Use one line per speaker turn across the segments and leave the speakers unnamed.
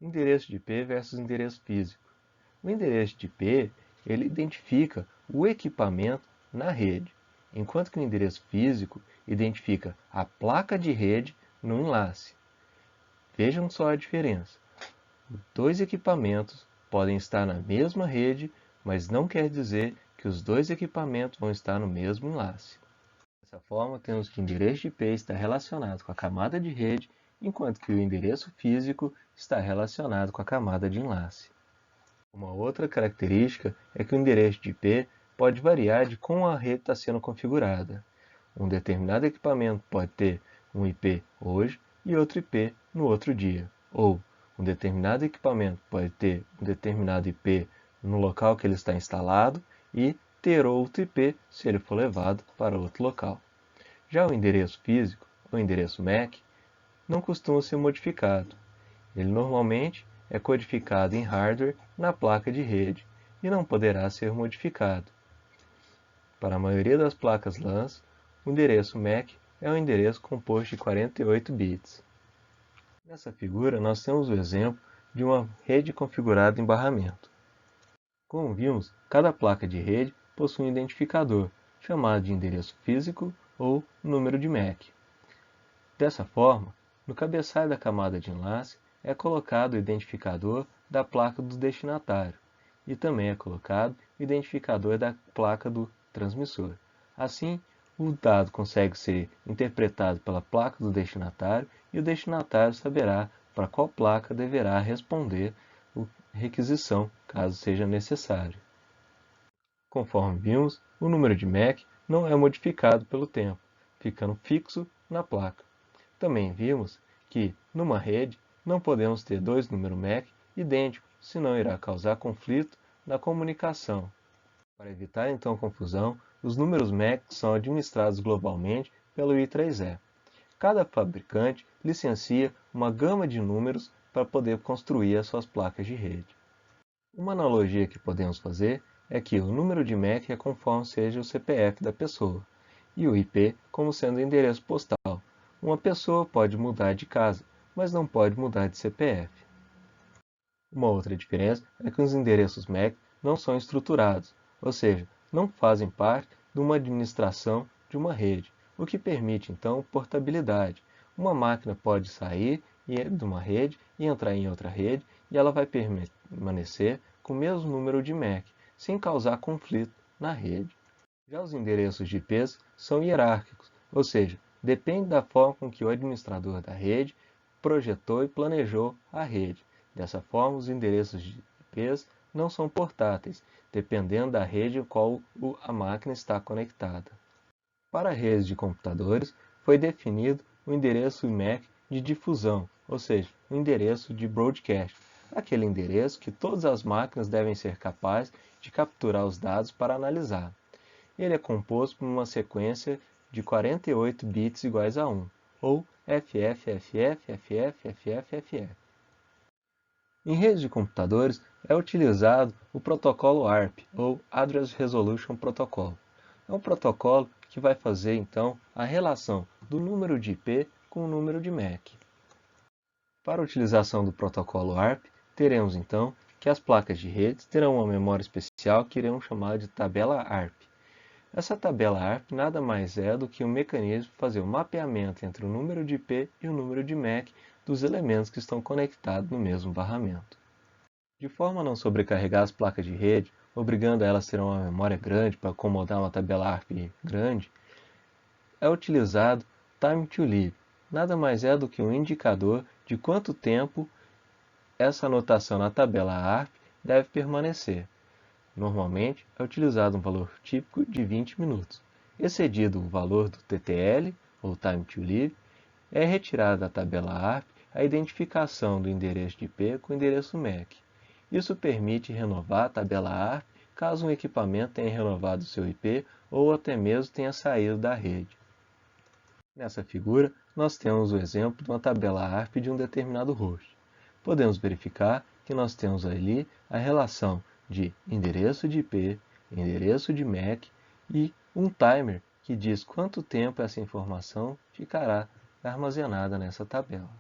Endereço de IP versus endereço físico. O endereço de IP, ele identifica o equipamento na rede, enquanto que o endereço físico identifica a placa de rede no enlace. Vejam só a diferença. Dois equipamentos podem estar na mesma rede, mas não quer dizer que os dois equipamentos vão estar no mesmo enlace. Dessa forma, temos que o endereço de IP está relacionado com a camada de rede, enquanto que o endereço físico está relacionado com a camada de enlace. Uma outra característica é que o endereço de IP pode variar de como a rede está sendo configurada. Um determinado equipamento pode ter um IP hoje e outro IP no outro dia, ou um determinado equipamento pode ter um determinado IP no local que ele está instalado e ter outro IP se ele for levado para outro local. Já o endereço físico, ou endereço MAC, não costuma ser modificado. Ele normalmente é codificado em hardware na placa de rede e não poderá ser modificado. Para a maioria das placas LANs, o endereço MAC é um endereço composto de 48 bits. Nessa figura, nós temos o exemplo de uma rede configurada em barramento. Como vimos, cada placa de rede possui um identificador, chamado de endereço físico ou número de MAC. Dessa forma, no cabeçalho da camada de enlace é colocado o identificador da placa do destinatário e também é colocado o identificador da placa do transmissor. Assim, o dado consegue ser interpretado pela placa do destinatário e o destinatário saberá para qual placa deverá responder a requisição, caso seja necessário. Conforme vimos, o número de MAC não é modificado pelo tempo, ficando fixo na placa. Também vimos que, numa rede, não podemos ter dois números MAC idênticos, senão irá causar conflito na comunicação. Para evitar então confusão, os números MAC são administrados globalmente pelo I3E. Cada fabricante licencia uma gama de números para poder construir as suas placas de rede. Uma analogia que podemos fazer é que o número de MAC é conforme seja o CPF da pessoa, e o IP como sendo o endereço postal. Uma pessoa pode mudar de casa, mas não pode mudar de CPF. Uma outra diferença é que os endereços MAC não são estruturados, ou seja, não fazem parte de uma administração de uma rede, o que permite então portabilidade. Uma máquina pode sair de uma rede e entrar em outra rede e ela vai permanecer com o mesmo número de MAC, sem causar conflito na rede. Já os endereços de IPs são hierárquicos, ou seja, depende da forma com que o administrador da rede projetou e planejou a rede. Dessa forma, os endereços de IPs não são portáteis, dependendo da rede em qual a máquina está conectada. Para redes de computadores, foi definido o endereço MAC de difusão, ou seja, o endereço de broadcast, aquele endereço que todas as máquinas devem ser capazes de capturar os dados para analisar. Ele é composto por uma sequência de 48 bits iguais a 1, ou FFFFFFFFF. Em redes de computadores é utilizado o protocolo ARP, ou Address Resolution Protocol. É um protocolo que vai fazer então a relação do número de IP com o número de MAC. Para a utilização do protocolo ARP, teremos então que as placas de redes terão uma memória especial que iremos chamar de tabela ARP. Essa tabela ARP nada mais é do que um mecanismo para fazer o mapeamento entre o número de IP e o número de MAC dos elementos que estão conectados no mesmo barramento. De forma a não sobrecarregar as placas de rede, obrigando elas a ter uma memória grande para acomodar uma tabela ARP grande, é utilizado Time to Live. Nada mais é do que um indicador de quanto tempo essa anotação na tabela ARP deve permanecer. Normalmente, é utilizado um valor típico de 20 minutos. Excedido o valor do TTL, ou Time to Live, é retirada da tabela ARP a identificação do endereço de IP com o endereço MAC. Isso permite renovar a tabela ARP caso um equipamento tenha renovado seu IP ou até mesmo tenha saído da rede. Nessa figura, nós temos o exemplo de uma tabela ARP de um determinado host. Podemos verificar que nós temos ali a relação de endereço de IP, endereço de MAC e um timer que diz quanto tempo essa informação ficará armazenada nessa tabela.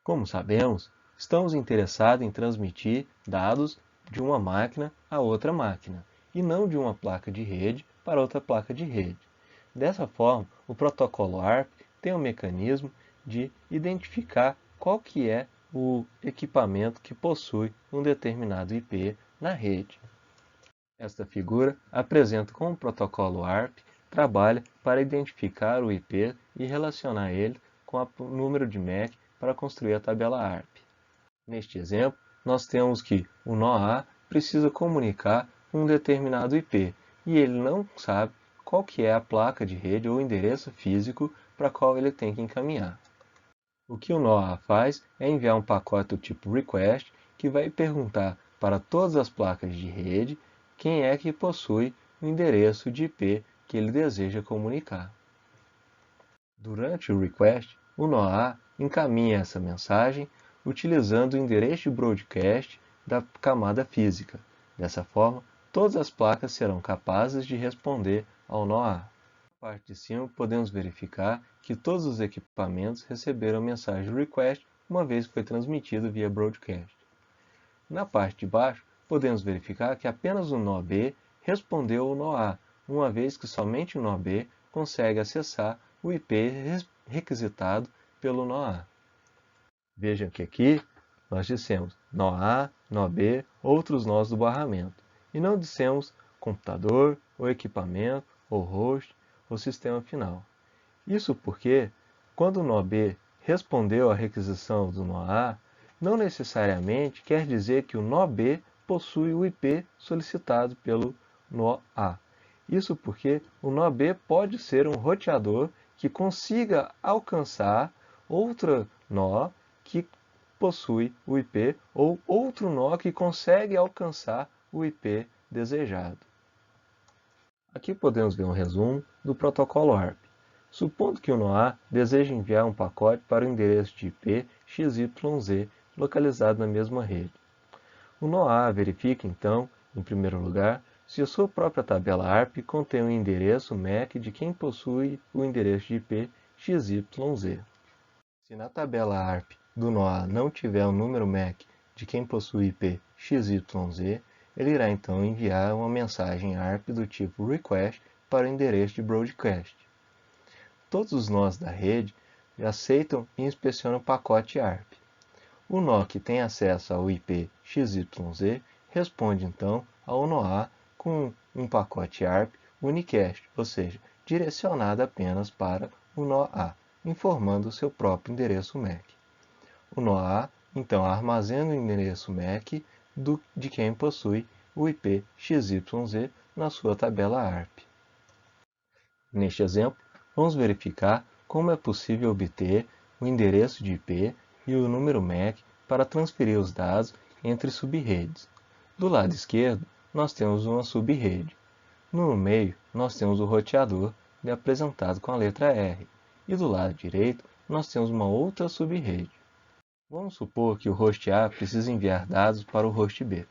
Como sabemos, estamos interessados em transmitir dados de uma máquina a outra máquina, e não de uma placa de rede para outra placa de rede. Dessa forma, o protocolo ARP tem um mecanismo de identificar qual que é o equipamento que possui um determinado IP na rede. Esta figura apresenta como o protocolo ARP trabalha para identificar o IP e relacionar ele com o número de MAC para construir a tabela ARP. Neste exemplo, nós temos que o nó A precisa comunicar com um determinado IP e ele não sabe qual que é a placa de rede ou endereço físico para qual ele tem que encaminhar. O que o nó A faz é enviar um pacote do tipo request que vai perguntar para todas as placas de rede quem é que possui o endereço de IP que ele deseja comunicar. Durante o request, o nó A encaminha essa mensagem utilizando o endereço de broadcast da camada física. Dessa forma, todas as placas serão capazes de responder ao nó A. Na parte de cima, podemos verificar que todos os equipamentos receberam a mensagem request uma vez que foi transmitido via broadcast. Na parte de baixo, podemos verificar que apenas o nó B respondeu ao nó A, uma vez que somente o nó B consegue acessar o IP requisitado pelo nó A. Vejam que aqui nós dissemos nó A, nó B, outros nós do barramento, e não dissemos computador, ou equipamento, ou host, ou sistema final. Isso porque, quando o nó B respondeu à requisição do nó A, não necessariamente quer dizer que o nó B possui o IP solicitado pelo nó A. Isso porque o nó B pode ser um roteador que consiga alcançar outro nó que possui o IP ou outro nó que consegue alcançar o IP desejado. Aqui podemos ver um resumo do protocolo ARP. Supondo que o nó A deseja enviar um pacote para o endereço de IP XYZ localizado na mesma rede. O nó A verifica, então, em primeiro lugar, se a sua própria tabela ARP contém um endereço MAC de quem possui o endereço de IP XYZ. Se na tabela ARP do nó A não tiver o número MAC de quem possui IP XYZ, ele irá então enviar uma mensagem ARP do tipo request para o endereço de broadcast. Todos os nós da rede aceitam e inspecionam o pacote ARP. O nó que tem acesso ao IP XYZ responde então ao nó A com um pacote ARP unicast, ou seja, direcionado apenas para o nó A, informando o seu próprio endereço MAC. O nó A então armazena o endereço MAC de quem possui o IP XYZ na sua tabela ARP. Neste exemplo, vamos verificar como é possível obter o endereço de IP e o número MAC para transferir os dados entre subrredes. Do lado esquerdo, nós temos uma subrede. No meio, nós temos o roteador, apresentado com a letra R. E do lado direito, nós temos uma outra subrede. Vamos supor que o host A precisa enviar dados para o host B.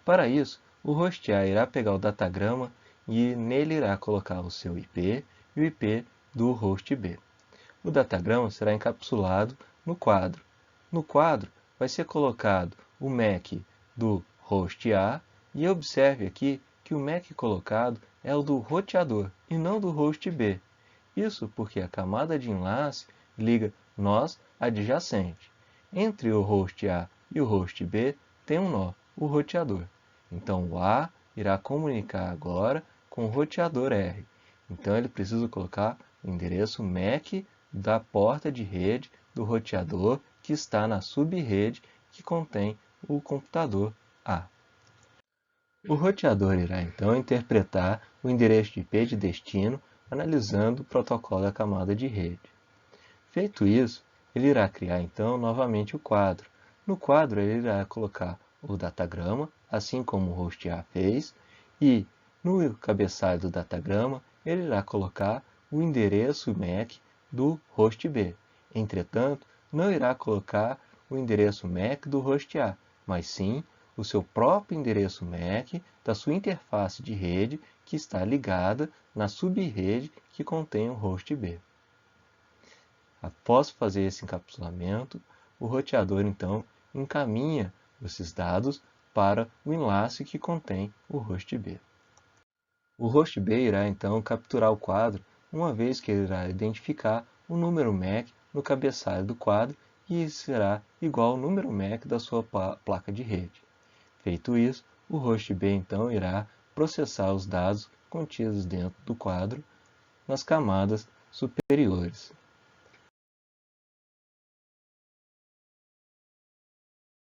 Para isso, o host A irá pegar o datagrama e nele irá colocar o seu IP e o IP do host B. O datagrama será encapsulado no quadro. No quadro vai ser colocado o MAC do host A e observe aqui que o MAC colocado é o do roteador e não do host B. Isso porque a camada de enlace liga nós adjacentes. Entre o host A e o host B tem um nó, o roteador. Então o A irá comunicar agora com o roteador R. Então ele precisa colocar o endereço MAC da porta de rede do roteador que está na subrede que contém o computador A. O roteador irá então interpretar o endereço de IP de destino analisando o protocolo da camada de rede. Feito isso, ele irá criar então novamente o quadro. No quadro ele irá colocar o datagrama, assim como o host A fez, e no cabeçalho do datagrama ele irá colocar o endereço MAC do host B. Entretanto, não irá colocar o endereço MAC do host A, mas sim o seu próprio endereço MAC da sua interface de rede que está ligada na subrede que contém o host B. Após fazer esse encapsulamento, o roteador então encaminha esses dados para o enlace que contém o host B. O host B irá então capturar o quadro, uma vez que ele irá identificar o número MAC no cabeçalho do quadro e será igual ao número MAC da sua placa de rede. Feito isso, o host B então irá processar os dados contidos dentro do quadro nas camadas superiores.